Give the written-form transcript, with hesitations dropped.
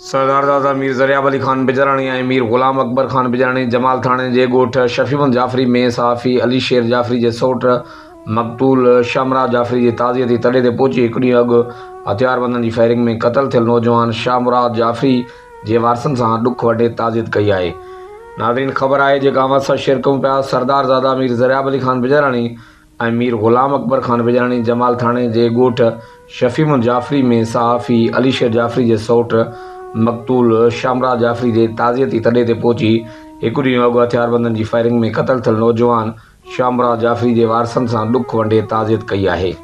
सरदारज़ादा मीर ज़रियाब अली ख़ान बिजराणी ऐं मीर ग़ुलाम अकबर ख़ान बिजराणी जमाल थाणे जे ॻोठु शफ़ीउद्दीन जाफ़री में सहाफ़ी अली शेर जाफ़री जे सौट मक़तूल शामराज जाफ़री जे ताज़ियती तॾे ते पहुची हिकु ॾींहुं अॻु हथियारबंदनि जी फायरिंग में क़तल थियल नौजवान शामराज जाफ़री जे वारसनि सां ॾुख वंडे ताज़ियत कई आहे। नाज़रीन, ख़बर आहे जेका अवध सां शेयर कयूं पिया। सरदारज़ादा मीर ज़रियाब अली ख़ान बिजराणी ऐं मीर ग़ुलाम अकबर ख़ान बिजराणी जमाल थाणे जे ॻोठु शफ़ीउद्दीन जाफ़री में सहाफ़ी अली शेर जाफ़री जे सौट मक़तूल शामराज जाफ़री जे ताज़ियती तॾे ते पहुची हिकु ॾींहुं अॻु हथियारबंदनि जी फायरिंग में क़तल थियल नौजवान शामराज जाफ़री जे वारसनि सां ॾुख वंडे ताज़ियत कई आहे।